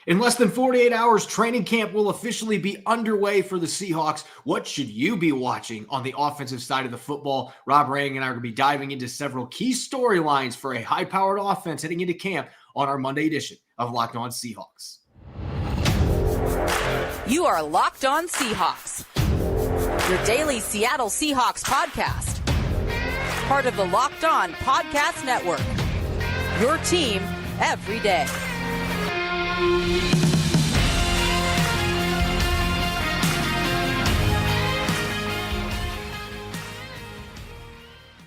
In less than 48 hours, training camp will officially be underway for the Seahawks. What should you be watching on the offensive side of the football? Rob Rang and I are going to be diving into several key storylines for a high-powered offense heading into camp on our Monday edition of Locked On Seahawks. You are Locked On Seahawks, your daily Seattle Seahawks podcast. Part of the Locked On Podcast Network, your team every day.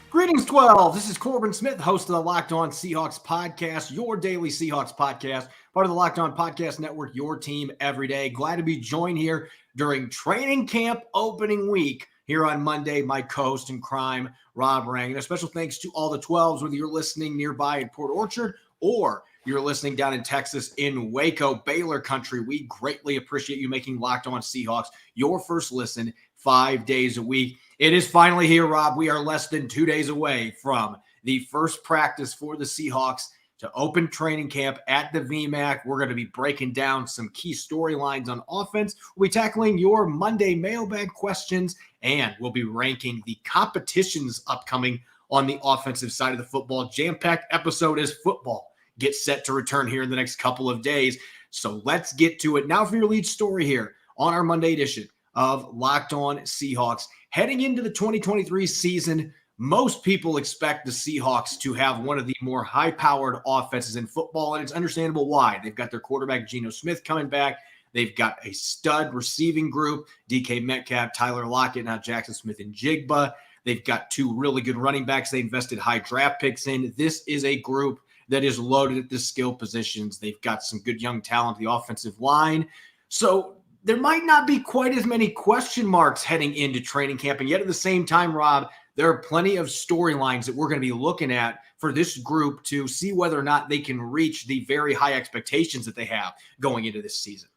Greetings, 12. This is Corbin Smith, host of the Locked On Seahawks podcast, your daily Seahawks podcast, part of the Locked On Podcast Network, your team every day. Glad to be joined here during training camp opening week here on Monday. My co-host in crime, Rob Rang. And a special thanks to all the 12s, whether you're listening nearby in Port Orchard or you're listening down in Texas in Waco, Baylor country. We greatly appreciate you making Locked On Seahawks your first listen 5 days a week. It is finally here, Rob. We are less than 2 days away from the first practice for the Seahawks to open training camp at the VMAC. We're going to be breaking down some key storylines on offense. We'll be tackling your Monday mailbag questions, and we'll be ranking the competitions upcoming on the offensive side of the football. Jam-packed episode as football gets set to return here in the next couple of days. So let's get to it. Now for your lead story here on our Monday edition of Locked On Seahawks. Heading into the 2023 season, most people expect the Seahawks to have one of the more high-powered offenses in football, and it's understandable why. They've got their quarterback, Geno Smith, coming back. They've got a stud receiving group, DK Metcalf, Tyler Lockett, now Jaxon Smith-Njigba. They've got two really good running backs they invested high draft picks in. This is a group that is loaded at the skill positions. They've got some good young talent, the offensive line. So there might not be quite as many question marks heading into training camp. And yet at the same time, Rob, there are plenty of storylines that we're going to be looking at for this group to see whether or not they can reach the very high expectations that they have going into this season.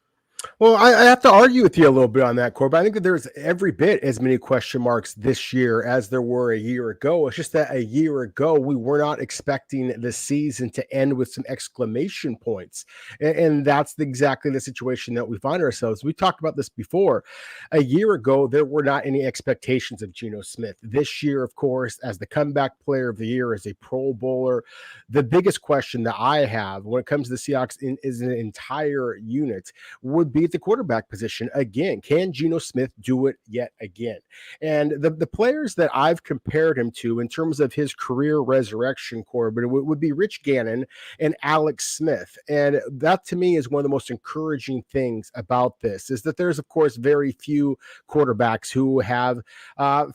Well, I have to argue with you a little bit on that, Corbin. I think that there's every bit as many question marks this year as there were a year ago. It's just that a year ago, we were not expecting the season to end with some exclamation points. And that's exactly the situation that we find ourselves. We talked about this before. A year ago, there were not any expectations of Geno Smith. This year, of course, as the comeback player of the year, as a Pro Bowler, the biggest question that I have when it comes to the Seahawks is an entire unit would be at the quarterback position again. Can Geno Smith do it yet again? And the players that I've compared him to in terms of his career resurrection, Corbin, would be Rich Gannon and Alex Smith. And that to me is one of the most encouraging things about this is that there's, of course, very few quarterbacks who have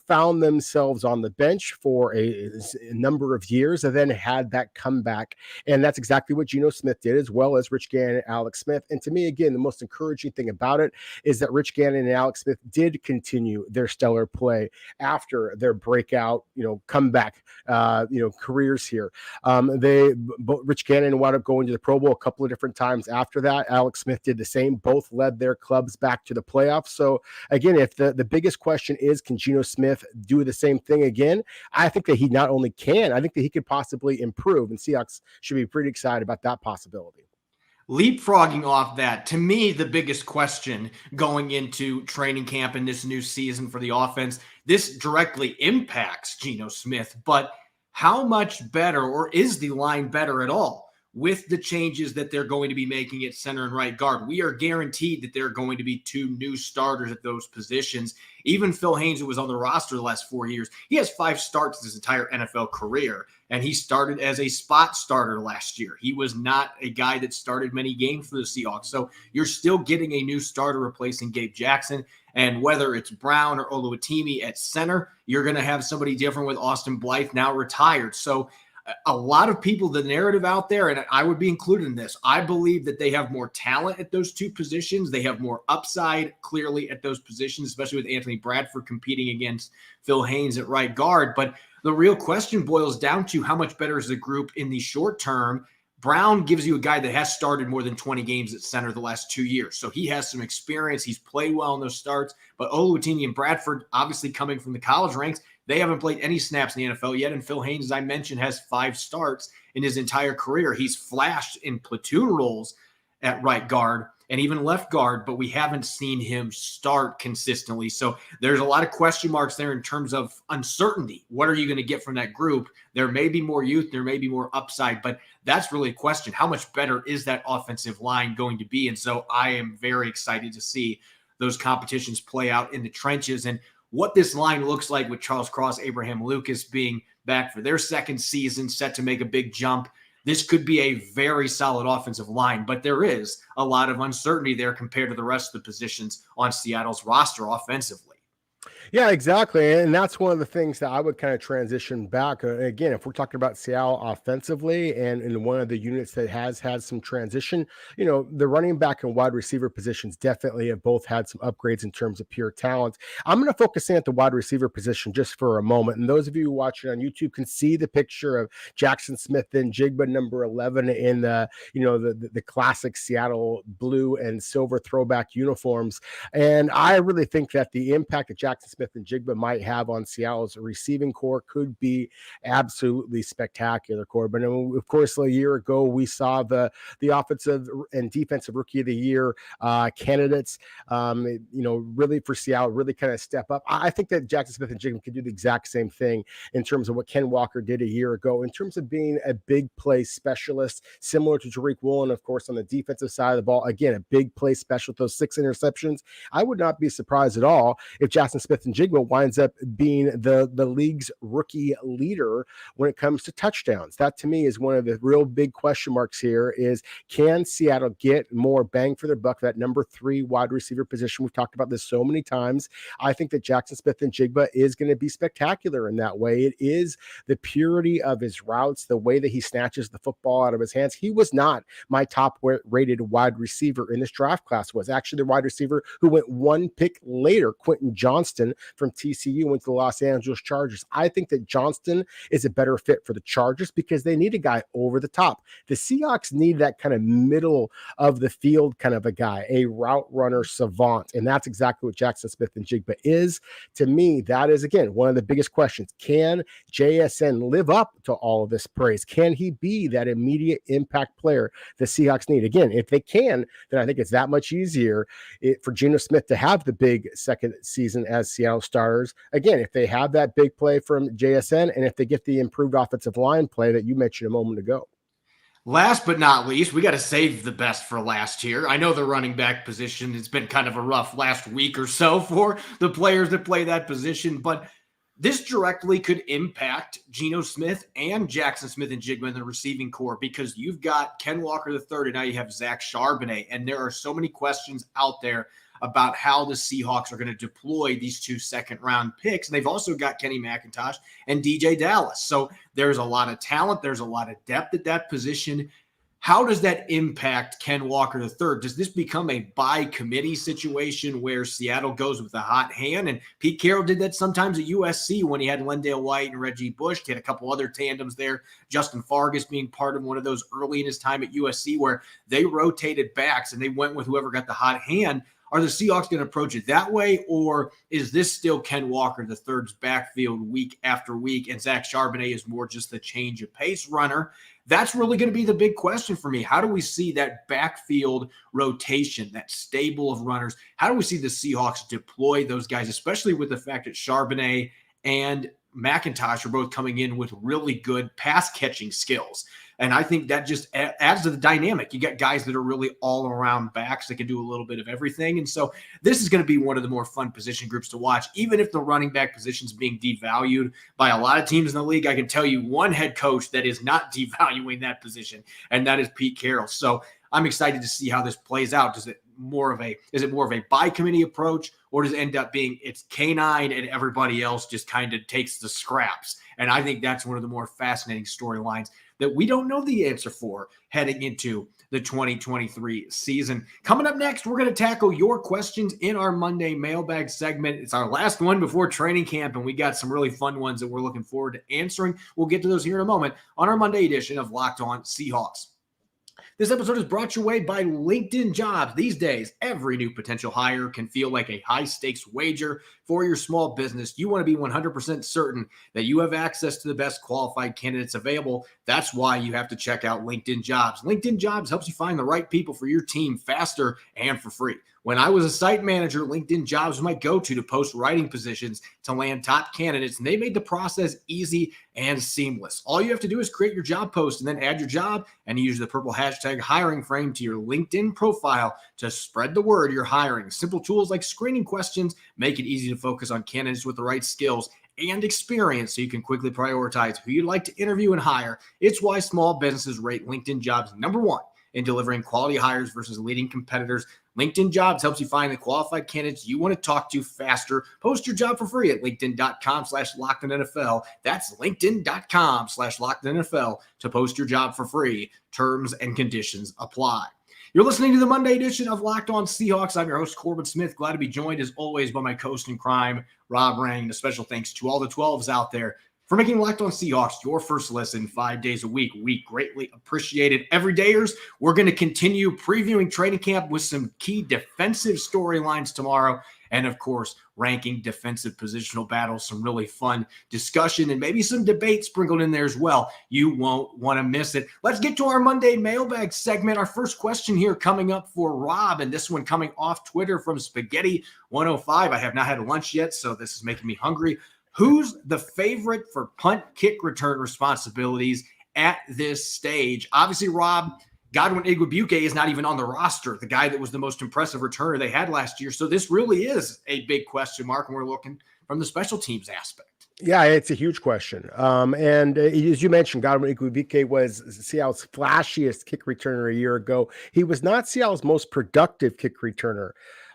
found themselves on the bench for a number of years and then had that comeback. And that's exactly what Geno Smith did, as well as Rich Gannon and Alex Smith. And to me, again, the most encouraging thing about it is that Rich Gannon and Alex Smith did continue their stellar play after their breakout, comeback, careers here. Rich Gannon wound up going to the Pro Bowl a couple of different times after that. Alex Smith did the same. Both led their clubs back to the playoffs. So again, if the biggest question is, can Geno Smith do the same thing again? I think that he not only can, I think that he could possibly improve, and Seahawks should be pretty excited about that possibility. Leapfrogging off that, to me, the biggest question going into training camp in this new season for the offense, this directly impacts Geno Smith, but how much better, or is the line better at all with the changes that they're going to be making at center and right guard? We are guaranteed that there are going to be two new starters at those positions. Even Phil Haynes, who was on the roster the last 4 years, he has 5 starts his entire NFL career, and he started as a spot starter last year. He was not a guy that started many games for the Seahawks. So you're still getting a new starter replacing Gabe Jaxon, and whether it's Brown or Oluwatimi at center, you're going to have somebody different with Austin Blythe now retired. So a lot of people, the narrative out there, and I would be included in this, I believe that they have more talent at those two positions. They have more upside, clearly, at those positions, especially with Anthony Bradford competing against Phil Haynes at right guard. But the real question boils down to how much better is the group in the short term. Brown gives you a guy that has started more than 20 games at center the last 2 years. So he has some experience. He's played well in those starts. But Oluwatimi and Bradford, obviously coming from the college ranks, they haven't played any snaps in the NFL yet. And Phil Haynes, as I mentioned, has 5 starts in his entire career. He's flashed in platoon roles at right guard and even left guard, but we haven't seen him start consistently. So there's a lot of question marks there in terms of uncertainty. What are you going to get from that group? There may be more youth, there may be more upside, but that's really a question. How much better is that offensive line going to be? And so I am very excited to see those competitions play out in the trenches and what this line looks like with Charles Cross, Abraham Lucas being back for their second season, set to make a big jump. This could be a very solid offensive line, but there is a lot of uncertainty there compared to the rest of the positions on Seattle's roster offensively. Yeah, exactly. And that's one of the things that I would kind of transition back. Again, if we're talking about Seattle offensively and in one of the units that has had some transition, the running back and wide receiver positions definitely have both had some upgrades in terms of pure talent. I'm going to focus in at the wide receiver position just for a moment. And those of you watching on YouTube can see the picture of Jaxon Smith-Njigba, number 11 in the classic Seattle blue and silver throwback uniforms. And I really think that the impact that Jaxon Smith-Njigba might have on Seattle's receiving core could be absolutely spectacular, Corbin. And of course, a year ago, we saw the offensive and defensive rookie of the year candidates, really for Seattle, really kind of step up. I think that Jaxon Smith-Njigba could do the exact same thing in terms of what Ken Walker did a year ago, in terms of being a big play specialist, similar to Tariq Woolen, of course, on the defensive side of the ball. Again, a big play specialist, those 6 interceptions. I would not be surprised at all if Jaxon Smith-Njigba winds up being the league's rookie leader when it comes to touchdowns. That to me is one of the real big question marks here is, can Seattle get more bang for their buck, that number 3 wide receiver position? We've talked about this so many times. I think that Jaxon Smith-Njigba is going to be spectacular in that way. It is the purity of his routes, the way that he snatches the football out of his hands. He was not my top rated wide receiver in this draft class. Was actually the wide receiver who went 1 pick later. Quentin Johnston from TCU went to the Los Angeles Chargers. I think that Johnston is a better fit for the Chargers because they need a guy over the top. The Seahawks need that kind of middle of the field kind of a guy, a route runner savant. And that's exactly what Jaxon Smith-Njigba is. To me, that is, again, one of the biggest questions. Can JSN live up to all of this praise? Can he be that immediate impact player the Seahawks need? Again, if they can, then I think it's that much easier for Geno Smith to have the big second season as Seattle starters. Again, if they have that big play from JSN and if they get the improved offensive line play that you mentioned a moment ago. Last but not least, we got to save the best for last here. I know the running back position has been kind of a rough last week or so for the players that play that position, but this directly could impact Geno Smith and Jaxon Smith-Njigba in the receiving core because you've got Ken Walker III and now you have Zach Charbonnet, and there are so many questions out there about how the Seahawks are going to deploy these 2 second-round picks. And they've also got Kenny McIntosh and DJ Dallas. So there's a lot of talent. There's a lot of depth at that position. How does that impact Ken Walker III? Does this become a by-committee situation where Seattle goes with a hot hand? And Pete Carroll did that sometimes at USC when he had Lendale White and Reggie Bush. He had a couple other tandems there, Justin Fargas being part of one of those early in his time at USC where they rotated backs and they went with whoever got the hot hand. Are the Seahawks going to approach it that way, or is this still Ken Walker III's backfield week after week, and Zach Charbonnet is more just the change of pace runner? That's really going to be the big question for me. How do we see that backfield rotation, that stable of runners? How do we see the Seahawks deploy those guys, especially with the fact that Charbonnet and McIntosh are both coming in with really good pass-catching skills? And I think that just adds to the dynamic. You got guys that are really all-around backs that can do a little bit of everything. And so this is going to be one of the more fun position groups to watch. Even if the running back position is being devalued by a lot of teams in the league, I can tell you one head coach that is not devaluing that position, and that is Pete Carroll. So I'm excited to see how this plays out. Is it more of a by committee approach, or does it end up being it's K9 and everybody else just kind of takes the scraps? And I think that's one of the more fascinating storylines that we don't know the answer for heading into the 2023 season. Coming up next, we're going to tackle your questions in our Monday mailbag segment. It's our last one before training camp, and we got some really fun ones that we're looking forward to answering. We'll get to those here in a moment on our Monday edition of Locked On Seahawks. This episode is brought your way by LinkedIn Jobs. These days, every new potential hire can feel like a high-stakes wager for your small business. You want to be 100% certain that you have access to the best qualified candidates available. That's why you have to check out LinkedIn Jobs. LinkedIn Jobs helps you find the right people for your team faster and for free. When I was a site manager, LinkedIn Jobs was my go-to to post writing positions to land top candidates, and they made the process easy and seamless. All you have to do is create your job post and then add your job and use the purple hashtag hiring frame to your LinkedIn profile to spread the word you're hiring. Simple tools like screening questions make it easy to focus on candidates with the right skills and experience so you can quickly prioritize who you'd like to interview and hire. It's why small businesses rate LinkedIn Jobs #1 in delivering quality hires versus leading competitors. LinkedIn Jobs helps you find the qualified candidates you want to talk to faster. Post your job for free at linkedin.com/LockedOnNFL. That's linkedin.com/LockedOnNFL to post your job for free. Terms and conditions apply. You're listening to the Monday edition of Locked On Seahawks. I'm your host, Corbin Smith. Glad to be joined, as always, by my co-host in crime, Rob Rang. And a special thanks to all the 12s out there for making Locked On Seahawks your first listen 5 days a week. We greatly appreciate it. Everydayers, we're going to continue previewing training camp with some key defensive storylines tomorrow. And, of course, ranking defensive positional battles, some really fun discussion and maybe some debate sprinkled in there as well. You won't want to miss it. Let's get to our Monday mailbag segment. Our first question here coming up for Rob, and this one coming off Twitter from Spaghetti105. I have not had lunch yet, so this is making me hungry. Who's the favorite for punt kick return responsibilities at this stage? Obviously, Rob, Godwin Igwebuike is not even on the roster, the guy that was the most impressive returner they had last year. So this really is a big question mark, and we're looking from the special teams aspect. Yeah, it's a huge question. And as you mentioned, Godwin Igwebuike was Seattle's flashiest kick returner a year ago. He was not Seattle's most productive kick returner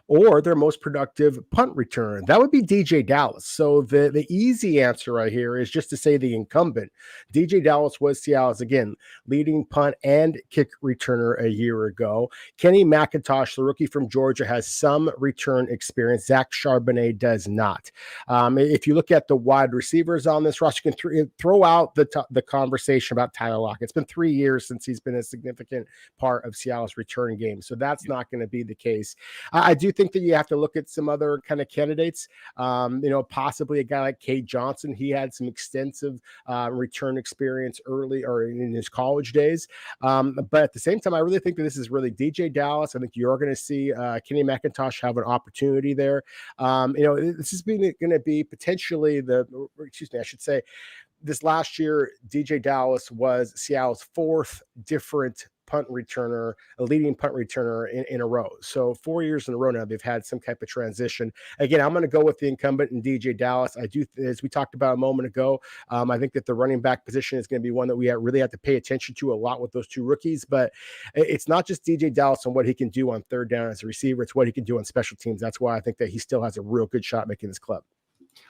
or their most productive punt returner. That would be DJ Dallas. So the easy answer right here is just to say the incumbent. DJ Dallas was Seattle's, again, leading punt and kick returner a year ago. Kenny McIntosh, the rookie from Georgia, has some return experience. Zach Charbonnet does not. If you look at the wide receivers on this roster, you can throw out the conversation about Tyler Lockett. It's been 3 years since he's been a significant part of Seattle's return game. So that's not going to be the case. I do think that you have to look at some other kind of candidates, possibly a guy like Cade Johnson. He had some extensive return experience early or in his college days. But at the same time, I really think that this is really DJ Dallas. I think you're going to see Kenny McIntosh have an opportunity there. This is going to be potentially this last year, DJ Dallas was Seattle's fourth different punt returner, a leading punt returner in a row. So 4 years in a row now, they've had some type of transition. Again, I'm going to go with the incumbent in DJ Dallas. I do, as we talked about a moment ago, I think that the running back position is going to be one that we really have to pay attention to a lot with those two rookies. But it's not just DJ Dallas and what he can do on third down as a receiver. It's what he can do on special teams. That's why I think that he still has a real good shot making this club.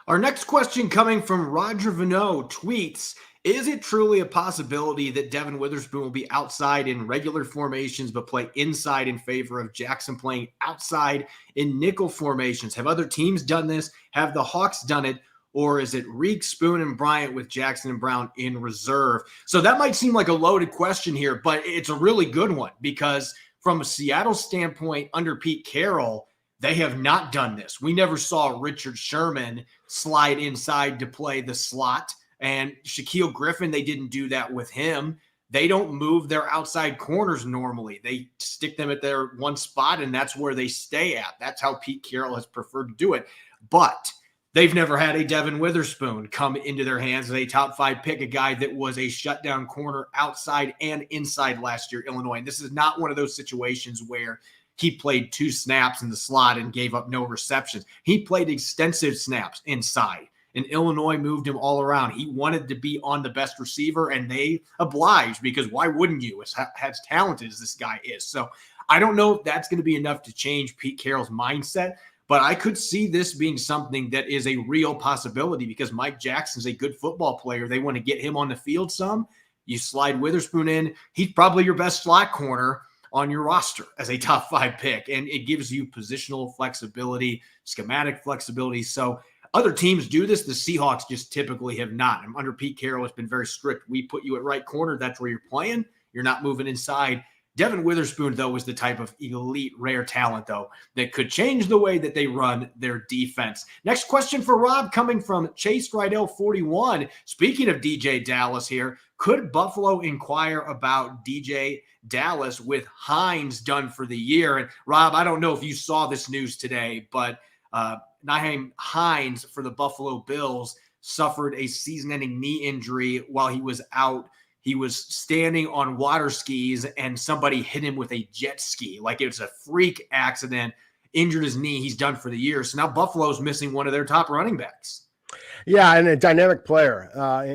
Our next question coming from Roger Vano tweets, is it truly a possibility that Devin Witherspoon will be outside in regular formations but play inside in favor of Jaxon playing outside in nickel formations? Have other teams done this? Have the Hawks done it? Or is it Reek, Spoon, and Bryant with Jaxon and Brown in reserve? So that might seem like a loaded question here, but it's a really good one because from a Seattle standpoint under Pete Carroll, they have not done this. We never saw Richard Sherman slide inside to play the slot. And Shaquille Griffin, they didn't do that with him. They don't move their outside corners normally. They stick them at their one spot, and that's where they stay at. That's how Pete Carroll has preferred to do it. But they've never had a Devin Witherspoon come into their hands as a top 5 pick, a guy that was a shutdown corner outside and inside last year, Illinois. And this is not one of those situations where he played 2 snaps in the slot and gave up no receptions. He played extensive snaps inside. And Illinois moved him all around. He wanted to be on the best receiver, and they obliged because why wouldn't you, as talented as this guy is? So I don't know if that's going to be enough to change Pete Carroll's mindset, but I could see this being something that is a real possibility because Mike Jackson's a good football player. They want to get him on the field some. You slide Witherspoon in. He's probably your best slot corner on your roster as a top 5 pick, and it gives you positional flexibility, schematic flexibility. So other teams do this. The Seahawks just typically have not. Under Pete Carroll, it's been very strict. We put you at right corner. That's where you're playing. You're not moving inside. Devin Witherspoon, though, was the type of elite, rare talent, though, that could change the way that they run their defense. Next question for Rob, coming from Chase Rydell 41. Speaking of DJ Dallas here, could Buffalo inquire about DJ Dallas with Hines done for the year? And Rob, I don't know if you saw this news today, but Nyheim Hines for the Buffalo Bills suffered a season-ending knee injury while he was out. He was standing on water skis and somebody hit him with a jet ski. Like, it was a freak accident, injured his knee. He's done for the year. So now Buffalo's missing one of their top running backs. Yeah, and a dynamic player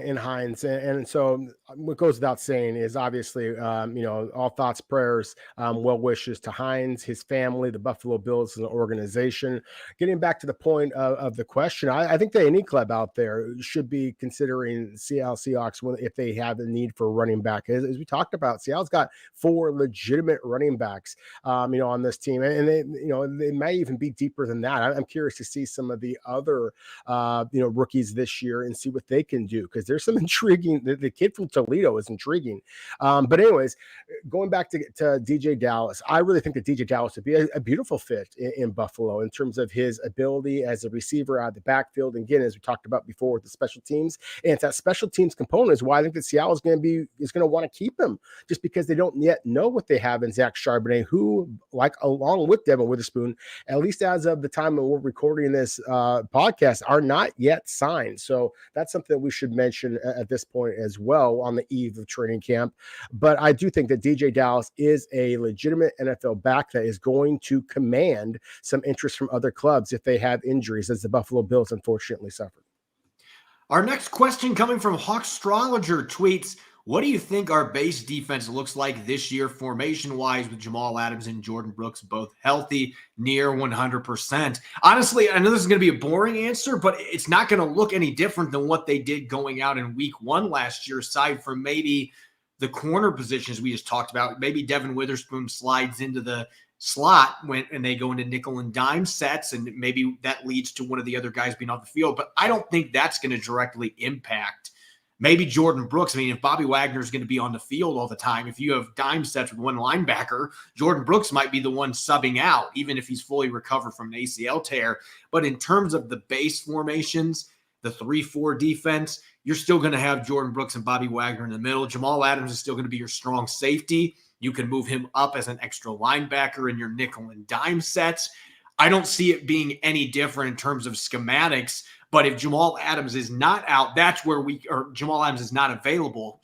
in Hines. And so what goes without saying is obviously, all thoughts, prayers, well wishes to Hines, his family, the Buffalo Bills as an organization. Getting back to the point of the question, I think that any club out there should be considering Seattle Seahawks if they have a need for a running back. As we talked about, Seattle's got 4 legitimate running backs, on this team. And they might even be deeper than that. I'm curious to see some of the other, rookies this year and see what they can do, because there's some intriguing. The kid from Toledo is intriguing. But anyways, going back to DJ Dallas, I really think that DJ Dallas would be a beautiful fit in Buffalo in terms of his ability as a receiver out of the backfield. And again, as we talked about before with the special teams, and it's that special teams component is why I think that Seattle is going to want to keep him, just because they don't yet know what they have in Zach Charbonnet, who, like along with Devin Witherspoon, at least as of the time that we're recording this podcast, are not yet signed. So that's something that we should mention at this point as well on the eve of training camp. But I do think that DJ Dallas is a legitimate NFL back that is going to command some interest from other clubs if they have injuries, as the Buffalo Bills unfortunately suffered. Our next question, coming from Hawkstrologer, tweets, what do you think our base defense looks like this year formation-wise with Jamal Adams and Jordan Brooks both healthy, near 100%? Honestly, I know this is going to be a boring answer, but it's not going to look any different than what they did going out in week 1 last year, aside from maybe the corner positions we just talked about. Maybe Devin Witherspoon slides into the slot and they go into nickel and dime sets, and maybe that leads to one of the other guys being off the field. But I don't think that's going to directly impact maybe Jordan Brooks. I mean, if Bobby Wagner is going to be on the field all the time, if you have dime sets with one linebacker, Jordan Brooks might be the one subbing out, even if he's fully recovered from an ACL tear. But in terms of the base formations, the 3-4 defense, you're still going to have Jordan Brooks and Bobby Wagner in the middle. Jamal Adams is still going to be your strong safety. You can move him up as an extra linebacker in your nickel and dime sets. I don't see it being any different in terms of schematics. But if Jamal Adams is not out, Jamal Adams is not available,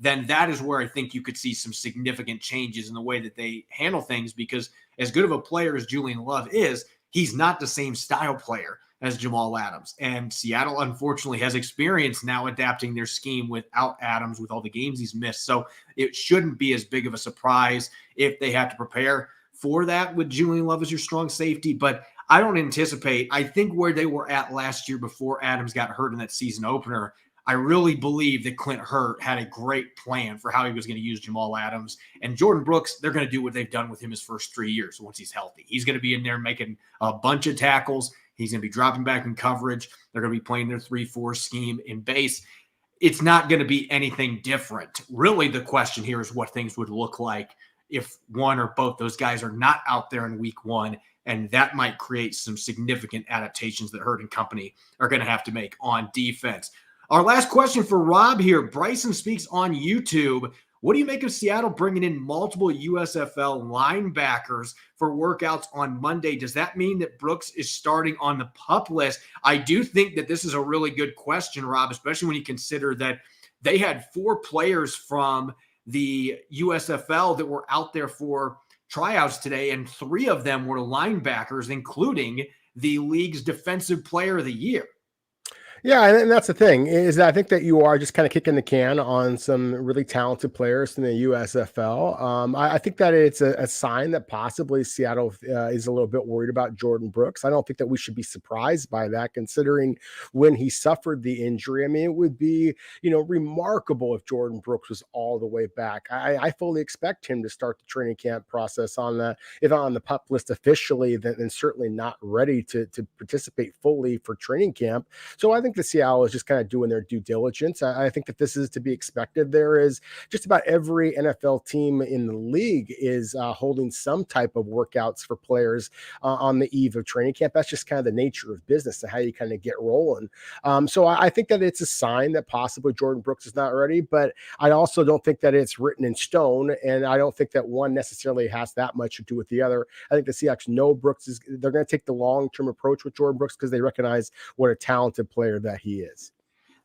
then that is where I think you could see some significant changes in the way that they handle things, because as good of a player as Julian Love is, he's not the same style player as Jamal Adams. And Seattle, unfortunately, has experience now adapting their scheme without Adams with all the games he's missed. So it shouldn't be as big of a surprise if they have to prepare for that with Julian Love as your strong safety. But I don't anticipate. I think where they were at last year before Adams got hurt in that season opener, I really believe that Clint Hurt had a great plan for how he was going to use Jamal Adams. And Jordan Brooks, they're going to do what they've done with him his first 3 years once he's healthy. He's going to be in there making a bunch of tackles. He's going to be dropping back in coverage. They're going to be playing their 3-4 scheme in base. It's not going to be anything different. Really, the question here is what things would look like if one or both those guys are not out there in week 1. And that might create some significant adaptations that Hurt and company are going to have to make on defense. Our last question for Rob here. Bryson speaks on YouTube. What do you make of Seattle bringing in multiple USFL linebackers for workouts on Monday? Does that mean that Brooks is starting on the PUP list? I do think that this is a really good question, Rob, especially when you consider that they had 4 players from the USFL that were out there for tryouts today, and 3 of them were linebackers, including the league's defensive player of the year. Yeah, and that's the thing, is that I think that you are just kind of kicking the can on some really talented players in the USFL. I think that it's a sign that possibly Seattle is a little bit worried about Jordan Brooks. I don't think that we should be surprised by that, considering when he suffered the injury. I mean, it would be, remarkable if Jordan Brooks was all the way back. I fully expect him to start the training camp process if on the PUP list officially, then certainly not ready to participate fully for training camp. So I think think the Seattle is just kind of doing their due diligence. I think that this is to be expected. There is just about every NFL team in the league is holding some type of workouts for players on the eve of training camp. That's just kind of the nature of business and how you kind of get rolling. So I think that it's a sign that possibly Jordan Brooks is not ready, but I also don't think that it's written in stone, and I don't think that one necessarily has that much to do with the other. I think the Seahawks know they're going to take the long-term approach with Jordan Brooks because they recognize what a talented player that he is.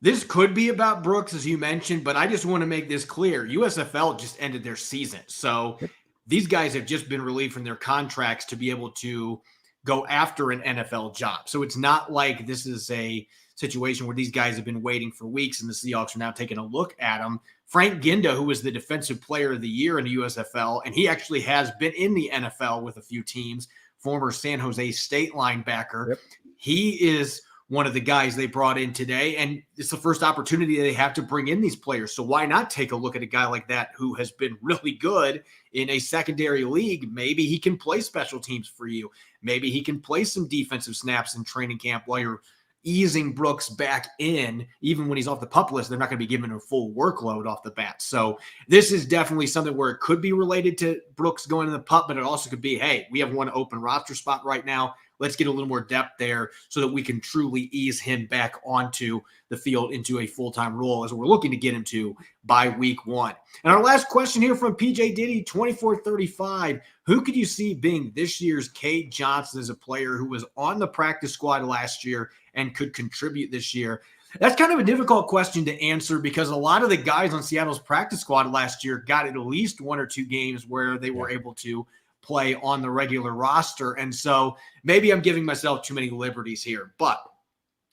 This could be about Brooks, as you mentioned, but I just want to make this clear. USFL just ended their season. So these guys have just been relieved from their contracts to be able to go after an NFL job. So it's not like this is a situation where these guys have been waiting for weeks and the Seahawks are now taking a look at them. Frank Ginda, who was the defensive player of the year in the USFL, and he actually has been in the NFL with a few teams, former San Jose State linebacker. He is one of the guys they brought in today, and it's the first opportunity they have to bring in these players. So why not take a look at a guy like that who has been really good in a secondary league? Maybe he can play special teams for you. Maybe he can play some defensive snaps in training camp while you're easing Brooks back in. Even when he's off the PUP list, they're not going to be giving him a full workload off the bat. So this is definitely something where it could be related to Brooks going to the PUP, but it also could be, hey, we have one open roster spot right now. Let's get a little more depth there so that we can truly ease him back onto the field into a full-time role as we're looking to get him to by week 1. And our last question here from PJ Diddy, 2435. Who could you see being this year's Cade Johnson as a player who was on the practice squad last year and could contribute this year? That's kind of a difficult question to answer because a lot of the guys on Seattle's practice squad last year got at least 1 or 2 games where they were able to play on the regular roster. And so maybe I'm giving myself too many liberties here, but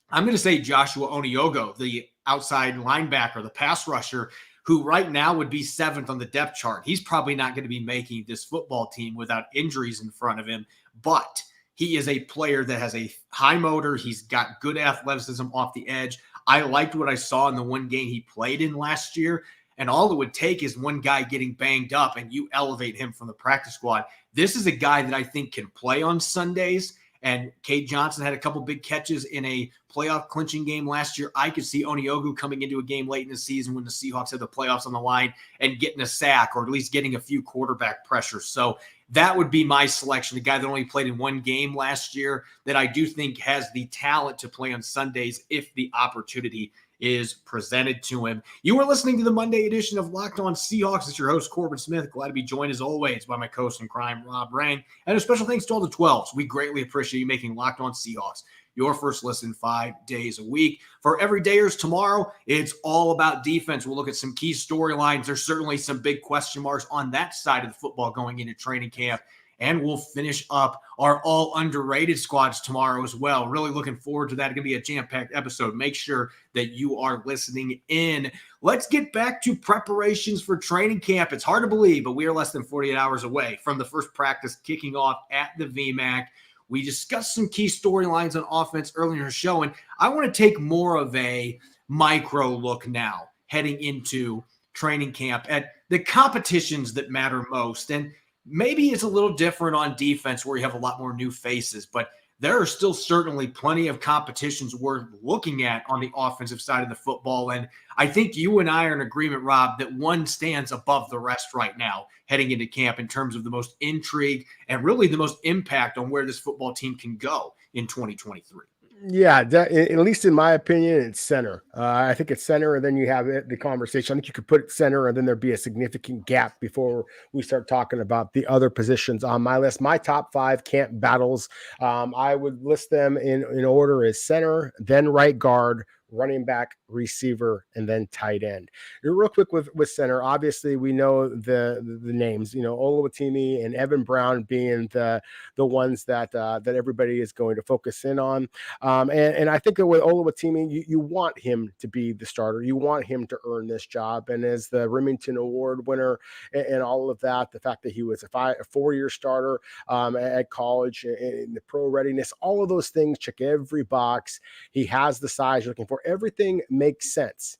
I'm going to say Joshua Oniogo, the outside linebacker, the pass rusher, who right now would be 7th on the depth chart. He's probably not going to be making this football team without injuries in front of him, but he is a player that has a high motor. He's got good athleticism off the edge. I liked what I saw in the one game he played in last year. And all it would take is one guy getting banged up and you elevate him from the practice squad. This is a guy that I think can play on Sundays. And Cade Johnson had a couple big catches in a playoff clinching game last year. I could see Oniogu coming into a game late in the season when the Seahawks had the playoffs on the line and getting a sack or at least getting a few quarterback pressures. So that would be my selection, the guy that only played in one game last year that I do think has the talent to play on Sundays if the opportunity is presented to him. You are listening to the Monday edition of Locked On Seahawks. It's your host, Corbin Smith. Glad to be joined as always by my co-host in crime, Rob Rang. And a special thanks to all the 12s. We greatly appreciate you making Locked On Seahawks your first listen 5 days a week. For everydayers tomorrow, it's all about defense. We'll look at some key storylines. There's certainly some big question marks on that side of the football going into training camp. And we'll finish up our all underrated squads tomorrow as well. Really looking forward to that. It's going to be a jam-packed episode. Make sure that you are listening in. Let's get back to preparations for training camp. It's hard to believe, but we are less than 48 hours away from the first practice kicking off at the VMAC. We discussed some key storylines on offense earlier in the show, and I want to take more of a micro look now heading into training camp at the competitions that matter most. And maybe it's a little different on defense where you have a lot more new faces, but there are still certainly plenty of competitions worth looking at on the offensive side of the football. And I think you and I are in agreement, Rob, that one stands above the rest right now heading into camp in terms of the most intrigue and really the most impact on where this football team can go in 2023. Yeah, at least in my opinion, it's center. I think it's center, and then you have the conversation. I think you could put it center, and then there'd be a significant gap before we start talking about the other positions on my list. My top 5 camp battles, I would list them in order as center, then right guard, running back, receiver, and then tight end. Real quick with center, obviously we know the names, Oluwatimi and Evan Brown being the ones that everybody is going to focus in on. And I think that with Oluwatimi, you want him to be the starter. You want him to earn this job. And as the Remington Award winner and all of that, the fact that he was a 4-year starter at college in the pro readiness, all of those things check every box. He has the size you're looking for. Everything makes sense.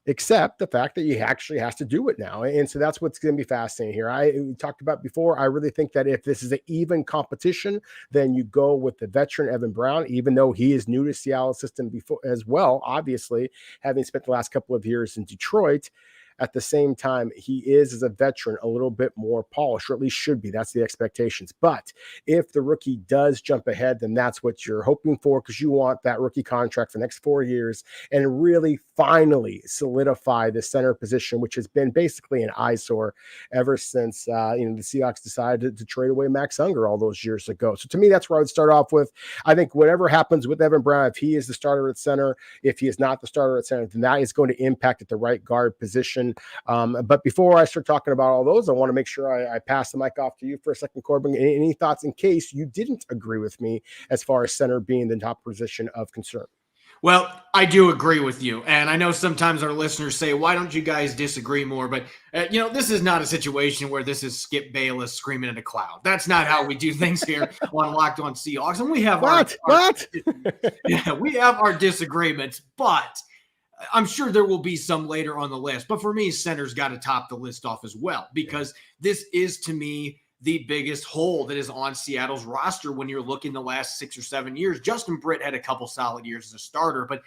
except the fact that he actually has to do it now. And so that's what's going to be fascinating here. We talked about before, I really think that if this is an even competition, then you go with the veteran Evan Brown, even though he is new to Seattle system before as well, obviously, having spent the last couple of years in Detroit. At the same time, he is, as a veteran, a little bit more polished, or at least should be. That's the expectations. But if the rookie does jump ahead, then that's what you're hoping for, because you want that rookie contract for the next 4 years and really finally solidify the center position, which has been basically an eyesore ever since the Seahawks decided to trade away Max Unger all those years ago. So to me, that's where I would start off with. I think whatever happens with Evan Brown, if he is the starter at center, if he is not the starter at center, then that is going to impact at the right guard position. But before I start talking about all those, I want to make sure I pass the mic off to you for a second, Corbin. Any thoughts in case you didn't agree with me as far as center being the top position of concern? Well, I do agree with you. And I know sometimes our listeners say, why don't you guys disagree more? But, this is not a situation where this is Skip Bayless screaming at a cloud. That's not how we do things here on Locked On Seahawks. And we have we have our disagreements, but I'm sure there will be some later on the list. But for me, center's got to top the list off as well, because this is, to me, the biggest hole that is on Seattle's roster when you're looking the last 6 or 7 years. Justin Britt had a couple solid years as a starter, but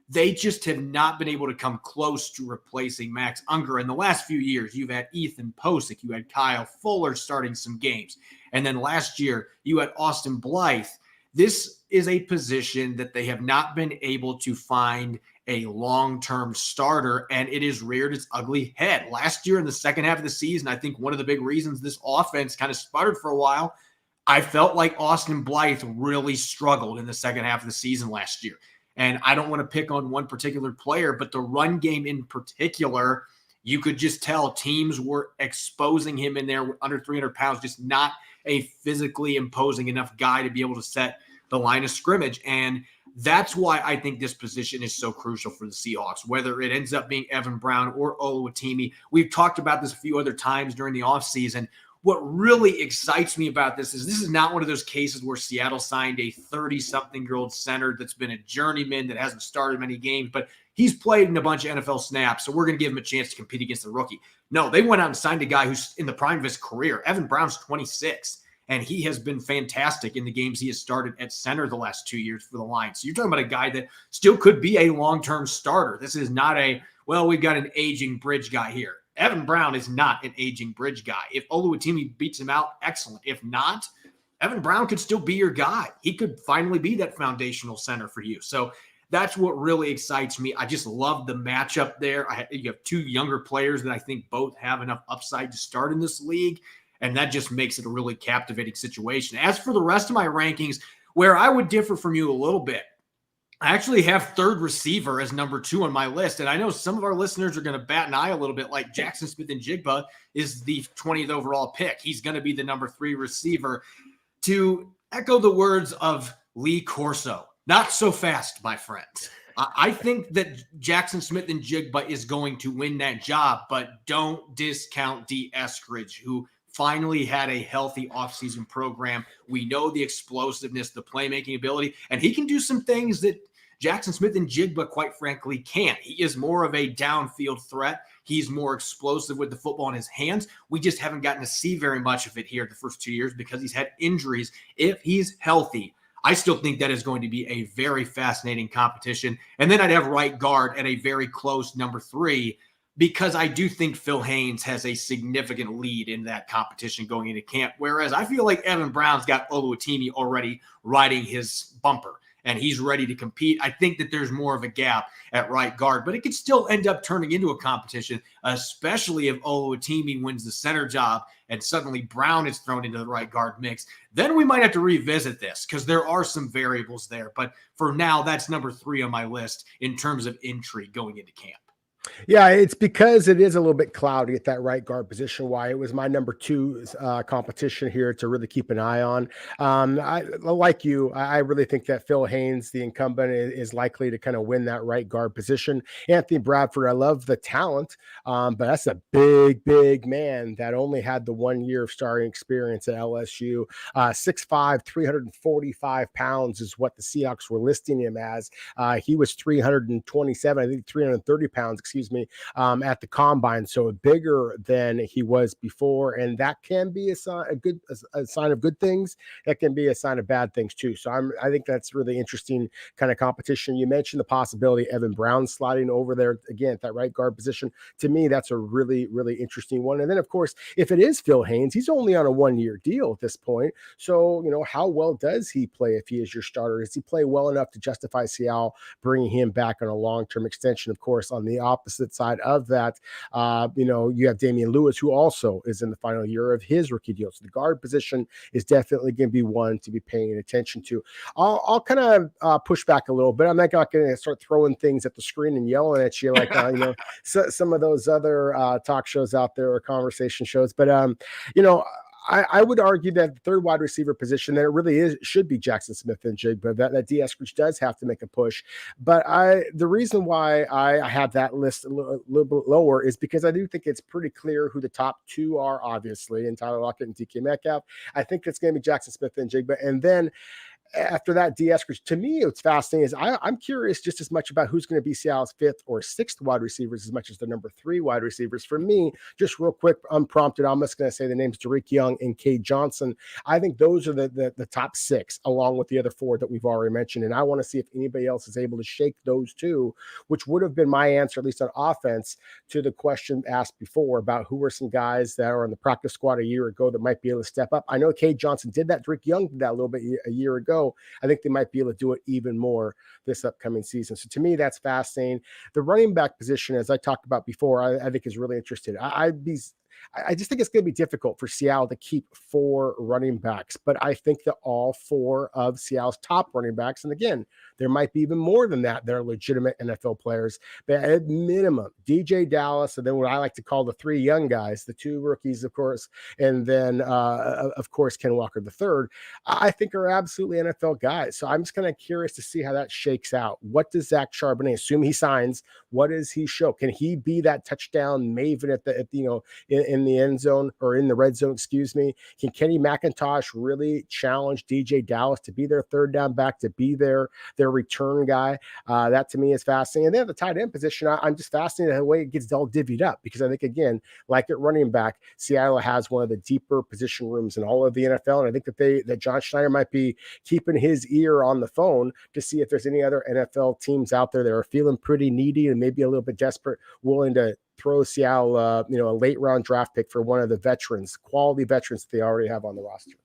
they just have not been able to come close to replacing Max Unger. In the last few years, you've had Ethan Posick, you had Kyle Fuller starting some games. And then last year, you had Austin Blythe. This is a position that they have not been able to find a long-term starter, and it has reared its ugly head. Last year in the second half of the season, I think one of the big reasons this offense kind of sputtered for a while, I felt like Austin Blythe really struggled in the second half of the season last year. And I don't want to pick on one particular player, but the run game in particular, you could just tell teams were exposing him in there under 300 pounds, just not a physically imposing enough guy to be able to set the line of scrimmage. And that's why I think this position is so crucial for the Seahawks, whether it ends up being Evan Brown or Oluwatimi. We've talked about this a few other times during the offseason. What really excites me about this is not one of those cases where Seattle signed a 30-something-year-old center that's been a journeyman that hasn't started many games, but he's played in a bunch of NFL snaps, so we're going to give him a chance to compete against the rookie. No, they went out and signed a guy who's in the prime of his career. Evan Brown's 26. And he has been fantastic in the games he has started at center the last 2 years for the Lions. So you're talking about a guy that still could be a long-term starter. This is not we've got an aging bridge guy here. Evan Brown is not an aging bridge guy. If Oluwatimi beats him out, excellent. If not, Evan Brown could still be your guy. He could finally be that foundational center for you. So that's what really excites me. I just love the matchup there. You have two younger players that I think both have enough upside to start in this league. And that just makes it a really captivating situation. As for the rest of my rankings, where I would differ from you a little bit, I actually have third receiver as number 2 on my list. And I know some of our listeners are going to bat an eye a little bit, like Jaxon Smith-Njigba is the 20th overall pick. He's going to be the number 3 receiver. To echo the words of Lee Corso, not so fast, my friend. I think that Jaxon Smith-Njigba is going to win that job, but don't discount D. Eskridge, who finally had a healthy offseason program. We know the explosiveness, the playmaking ability, and he can do some things that Jaxon Smith-Njigba, quite frankly, can't. He is more of a downfield threat. He's more explosive with the football in his hands. We just haven't gotten to see very much of it here the first 2 years because he's had injuries. If he's healthy, I still think that is going to be a very fascinating competition. And then I'd have right guard at a very close number 3, because I do think Phil Haynes has a significant lead in that competition going into camp, whereas I feel like Evan Brown's got Oluwatimi already riding his bumper, and he's ready to compete. I think that there's more of a gap at right guard, but it could still end up turning into a competition, especially if Oluwatimi wins the center job and suddenly Brown is thrown into the right guard mix. Then we might have to revisit this because there are some variables there. But for now, that's number 3 on my list in terms of intrigue going into camp. Yeah, it's because it is a little bit cloudy at that right guard position. Why it was my number 2 competition here to really keep an eye on. I like you. I really think that Phil Haynes, the incumbent, is likely to kind of win that right guard position. Anthony Bradford, I love the talent, but that's a big man that only had the 1 year of starting experience at LSU. 6'5", 345 pounds is what the Seahawks were listing him as. He was 327, I think 330 pounds, at the combine. So bigger than he was before. And that can be a sign of good things. That can be a sign of bad things too. So I think that's really interesting kind of competition. You mentioned the possibility of Evan Brown sliding over there again at that right guard position. To me, that's a really, really interesting one. And then, of course, if it is Phil Haynes, he's only on a 1-year deal at this point. So, how well does he play if he is your starter? Does he play well enough to justify Seattle bringing him back on a long-term extension? Of course, on the opposite side of that, you have Damian Lewis, who also is in the final year of his rookie deal. So the guard position is definitely going to be one to be paying attention to. I'll kind of push back a little bit. I'm not going to start throwing things at the screen and yelling at you like, some of those other talk shows out there or conversation shows. But, I would argue that the third wide receiver position that it really should be Jaxon Smith-Njigba, but that D. Eskridge does have to make a push. But the reason why I have that list a little bit lower is because I do think it's pretty clear who the top two are, obviously, in Tyler Lockett and DK Metcalf. I think it's going to be Jaxon Smith-Njigba. And then after that, D. Eskridge, to me, what's fascinating is I'm curious just as much about who's going to be Seattle's fifth or sixth wide receivers as much as the number 3 wide receivers. For me, just real quick, unprompted, I'm just going to say the names Tariq Young and Cade Johnson. I think those are the top 6, along with the other 4 that we've already mentioned. And I want to see if anybody else is able to shake those 2, which would have been my answer, at least on offense, to the question asked before about who were some guys that are on the practice squad a year ago that might be able to step up. I know Cade Johnson did that. Tariq Young did that a little bit a year ago. I think they might be able to do it even more this upcoming season. So to me, that's fascinating. The running back position, as I talked about before, I think is really interesting. I just think it's going to be difficult for Seattle to keep 4 running backs, but I think that all 4 of Seattle's top running backs, and again, there might be even more than that, they're legitimate NFL players, but at minimum, DJ Dallas, and then what I like to call the 3 young guys, the 2 rookies, of course, and then, of course, Ken Walker III, I think are absolutely NFL guys. So I'm just kind of curious to see how that shakes out. What does Zach Charbonnet, assume he signs, what does he show? Can he be that touchdown maven in the end zone or in the red zone, Can Kenny McIntosh really challenge DJ Dallas to be their third down back, to be their return guy? That to me is fascinating. And then at the tight end position, I'm just fascinated the way it gets all divvied up, because I think, again, like at running back, Seattle has one of the deeper position rooms in all of the NFL. And I think that John Schneider might be keeping his ear on the phone to see if there's any other NFL teams out there that are feeling pretty needy and maybe a little bit desperate, willing to throw Seattle, a late round draft pick for one of the quality veterans that they already have on the roster.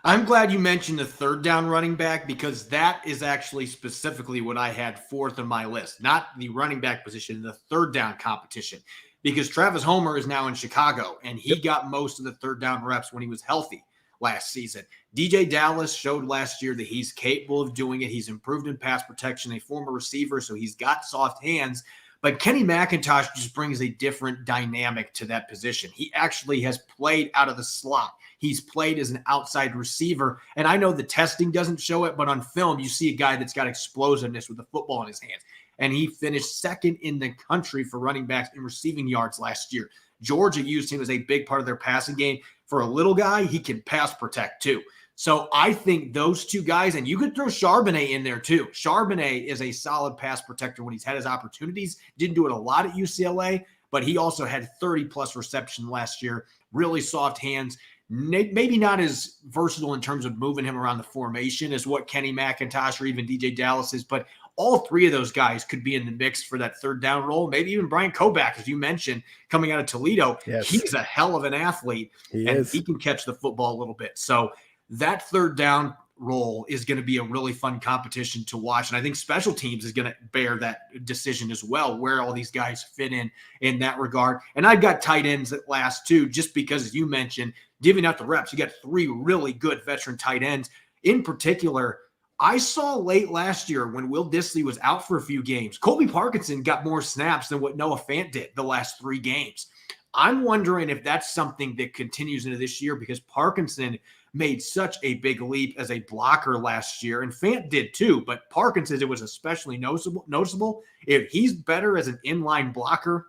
I'm glad you mentioned the third down running back, because that is actually specifically what I had 4th on my list, not the running back position, the third down competition, because Travis Homer is now in Chicago and he got most of the third down reps when he was healthy last season. DJ Dallas showed last year that he's capable of doing it. He's improved in pass protection, a former receiver, so he's got soft hands. But Kenny McIntosh just brings a different dynamic to that position. He actually has played out of the slot. He's played as an outside receiver. And I know the testing doesn't show it, but on film, you see a guy that's got explosiveness with the football in his hands. And he finished 2nd in the country for running backs in receiving yards last year. Georgia used him as a big part of their passing game. For a little guy, he can pass protect too. So I think those 2 guys, and you could throw Charbonnet in there too. Charbonnet is a solid pass protector when he's had his opportunities. Didn't do it a lot at UCLA, but he also had 30-plus reception last year. Really soft hands. Maybe not as versatile in terms of moving him around the formation as what Kenny McIntosh or even DJ Dallas is, but all 3 of those guys could be in the mix for that third down role. Maybe even Brian Koback, as you mentioned, coming out of Toledo. Yes. He's a hell of an athlete, and he can catch the football a little bit. So that third down role is going to be a really fun competition to watch. And I think special teams is going to bear that decision as well, where all these guys fit in that regard. And I've got tight ends at last too, just because, as you mentioned, giving out the reps, you got 3 really good veteran tight ends. In particular, I saw late last year when Will Dissly was out for a few games, Colby Parkinson got more snaps than what Noah Fant did the last 3 games. I'm wondering if that's something that continues into this year, because Parkinson made such a big leap as a blocker last year, and Fant did too, but Parkinson, it was especially noticeable. If he's better as an inline blocker,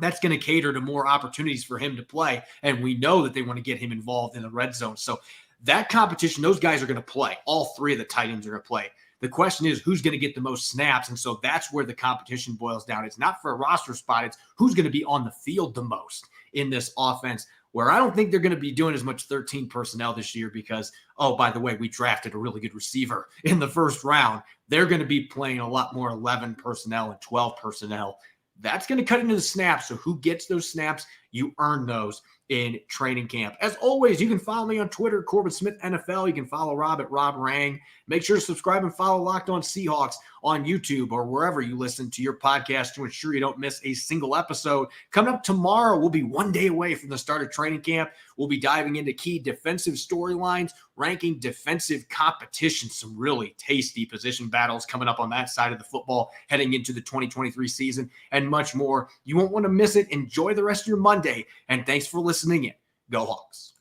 that's going to cater to more opportunities for him to play, and we know that they want to get him involved in the red zone. So that competition, those guys are going to play. All 3 of the tight ends are going to play. The question is who's going to get the most snaps. And so that's where the competition boils down. It's not for a roster spot. It's who's going to be on the field the most in this offense, where I don't think they're going to be doing as much 13 personnel this year because, oh, by the way, we drafted a really good receiver in the first round. They're going to be playing a lot more 11 personnel and 12 personnel. That's going to cut into the snaps. So who gets those snaps? You earn those in training camp. As always, you can follow me on Twitter, Corbin Smith NFL. You can follow Rob at Rob Rang. Make sure to subscribe and follow Locked On Seahawks on YouTube or wherever you listen to your podcast to ensure you don't miss a single episode. Coming up tomorrow, we'll be one day away from the start of training camp. We'll be diving into key defensive storylines, ranking defensive competition, some really tasty position battles coming up on that side of the football heading into the 2023 season, and much more. You won't want to miss it. Enjoy the rest of your Monday, and thanks for listening in. Go Hawks.